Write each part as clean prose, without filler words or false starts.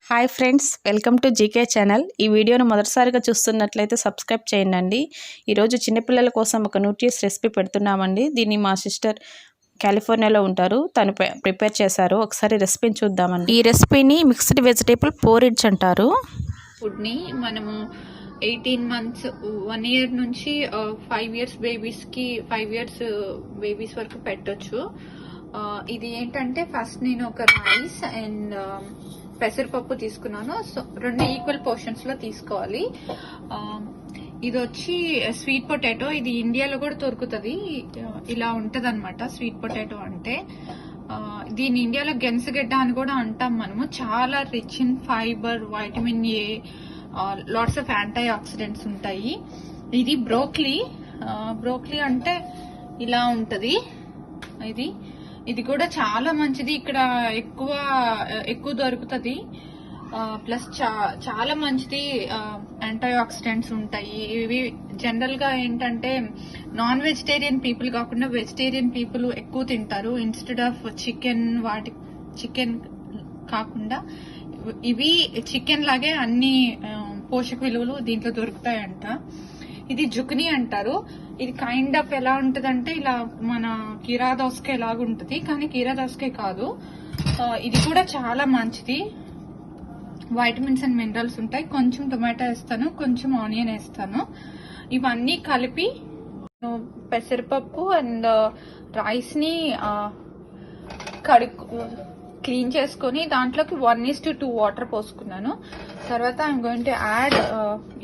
Hi friends, welcome to GK channel. ఈ వీడియోను మొదటిసారిగా చూస్తున్నట్లయితే సబ్స్క్రైబ్ చేయండి. ఈరోజు చిన్నపిల్లల కోసం ఒక న్యూట్రియస్ రెసిపీ పెడుతున్నామండి. దీన్ని మా సిస్టర్ కాలిఫోర్నియాలో ఉంటారు, తను ప్రిపేర్ చేశారు. ఒకసారి రెసిపీని చూద్దామండి. ఈ రెసిపీని మిక్స్డ్ వెజిటేబుల్ పోరిడ్జ్ అంటారు. ఫుడ్ని మనము 18 months 1 year నుంచి 5 years బేబీస్కి 5 years బేబీస్ వరకు పెట్టొచ్చు. ఇది ఏంటంటే ఫస్ట్ నేను ఒక రైస్ అండ్ పెసరపప్పు తీసుకున్నాను. సో 2 ఈక్వల్ పోర్షన్స్లో తీసుకోవాలి. ఇది వచ్చి స్వీట్ పొటాటో. ఇది ఇండియాలో కూడా దొరుకుతుంది. ఇలా ఉంటుంది అనమాట స్వీట్ పొటాటో అంటే. దీని ఇండియాలో గెన్సగడ్డ అని కూడా అంటాం మనము. చాలా rich in fibre, vitamin A, lots of antioxidants ఉంటాయి. ఇది బ్రోక్లీ అంటే ఇలా ఉంటది. ఇది కూడా చాలా మంచిది. ఇక్కడ ఎక్కువ దొరుకుతుంది. ప్లస్ చాలా మంచిది. యాంటీ ఆక్సిడెంట్స్ ఉంటాయి. ఇవి జనరల్ గా ఏంటంటే నాన్ వెజిటేరియన్ పీపుల్ కాకుండా వెజిటేరియన్ పీపుల్ ఎక్కువ తింటారు. ఇన్స్టెడ్ ఆఫ్ చికెన్ కాకుండా ఇవి చికెన్ లాగే అన్ని పోషక విలువలు దీంట్లో దొరుకుతాయంట. ఇది జుక్ని అంటారు. ఇది కైండ్ ఆఫ్ ఎలా ఉంటదంటే ఇలా మన కీరా దోసకాయ లాగా ఉంటది, కానీ కీరా దోసకాయ కాదు. ఇది కూడా చాలా మంచిది. వైటమిన్స్ అండ్ మినరల్స్ ఉంటాయి. కొంచెం టొమాటో వేస్తాను, కొంచెం ఆనియన్ వేస్తాను. ఇవన్నీ కలిపి పెసరపప్పు అండ్ రైస్ ని క్లీన్ చేసుకొని దాంట్లోకి 1:2 వాటర్ పోసుకున్నాను. తర్వాత ఐఎమ్ గోయింగ్ టు యాడ్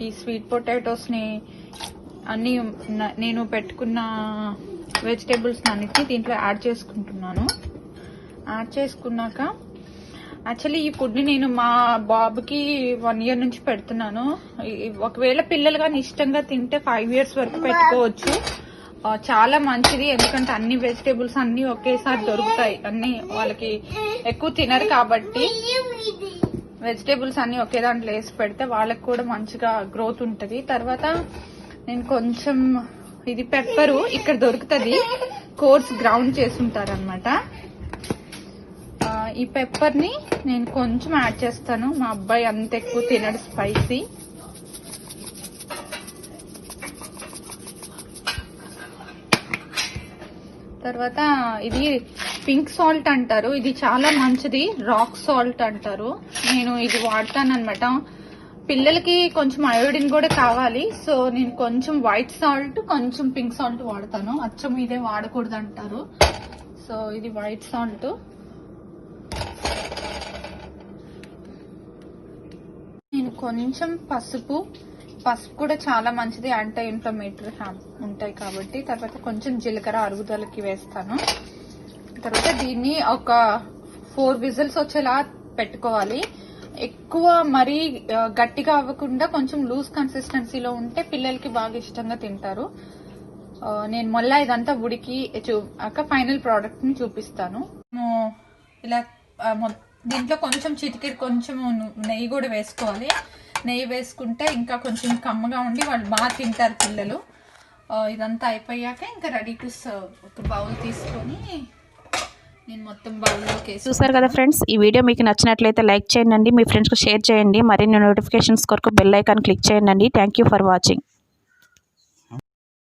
ఈ స్వీట్ పొటాటోస్ ని అన్ని నేను పెట్టుకున్న వెజిటేబుల్స్ అన్నిటిని దీంట్లో యాడ్ చేసుకుంటున్నాను. యాడ్ చేసుకున్నాక యాక్చువల్లీ ఈ ఫుడ్ని నేను మా బాబుకి 1 year నుంచి పెడుతున్నాను. ఒకవేళ పిల్లలు కానీ ఇష్టంగా తింటే 5 years వరకు పెట్టుకోవచ్చు. చాలా మంచిది. ఎందుకంటే అన్ని వెజిటేబుల్స్ అన్ని ఒకేసారి దొరుకుతాయి. అన్ని వాళ్ళకి ఎక్కువ తినరు కాబట్టి వెజిటేబుల్స్ అన్ని ఒకే దాంట్లో వేసి పెడితే వాళ్ళకి కూడా మంచిగా గ్రోత్ ఉంటుంది. తర్వాత నేను కొంచెం ఇది పెప్పరు ఇక్కడ దొరుకుతుంది, కోర్స్ గ్రౌండ్ చేసి ఉంటారనమాట. ఈ పెప్పర్ ని నేను కొంచెం యాడ్ చేస్తాను. మా అబ్బాయి అంత ఎక్కువ తినడు స్పైసీ. తర్వాత ఇది పింక్ సాల్ట్ అంటారు. ఇది చాలా మంచిది. రాక్ సాల్ట్ అంటారు. నేను ఇది వాడతాను అనమాట. పిల్లలకి కొంచెం అయోడిన్ కూడా కావాలి. సో నేను కొంచెం వైట్ సాల్ట్, కొంచెం పింక్ సాల్ట్ వాడతాను. అచ్చం ఇదే వాడకూడదు అంటారు. సో ఇది వైట్ సాల్ట్. నేను కొంచెం పసుపు కూడా చాలా మంచిది. యాంటీ ఇన్ఫ్లమేటరీ ఉంటాయి కాబట్టి. తర్వాత కొంచెం జీలకర్ర అరుగుదలకి వేస్తాను. తర్వాత దీన్ని ఒక 4 whistles వచ్చేలా పెట్టుకోవాలి. ఎక్కువ మరీ గట్టిగా అవ్వకుండా కొంచెం లూజ్ కన్సిస్టెన్సీలో ఉంటే పిల్లలకి బాగా ఇష్టంగా తింటారు. నేను మళ్ళీ ఇదంతా ఉడికి ఫైనల్ ప్రోడక్ట్ ని చూపిస్తాను. ఇలా దీంట్లో కొంచెం చిటికెడు కొంచెం నెయ్యి కూడా వేసుకోవాలి. నెయ్యి వేసుకుంటే ఇంకా కొంచెం కమ్మగా ఉండి వాళ్ళు బాగా తింటారు పిల్లలు. ఇదంతా అయిపోయాక ఇంకా రెడీ టు సర్వ్. ఒక బౌల్ తీసుకొని నేను మొత్తం బౌల్లోకి వేసి. చూసారు కదా ఫ్రెండ్స్, ఈ వీడియో మీకు నచ్చినట్లయితే లైక్ చేయండి, మీ ఫ్రెండ్స్కి షేర్ చేయండి. మరిన్ని నోటిఫికేషన్స్ కొరకు బెల్ ఐకాన్ క్లిక్ చేయండి. Thank you for watching.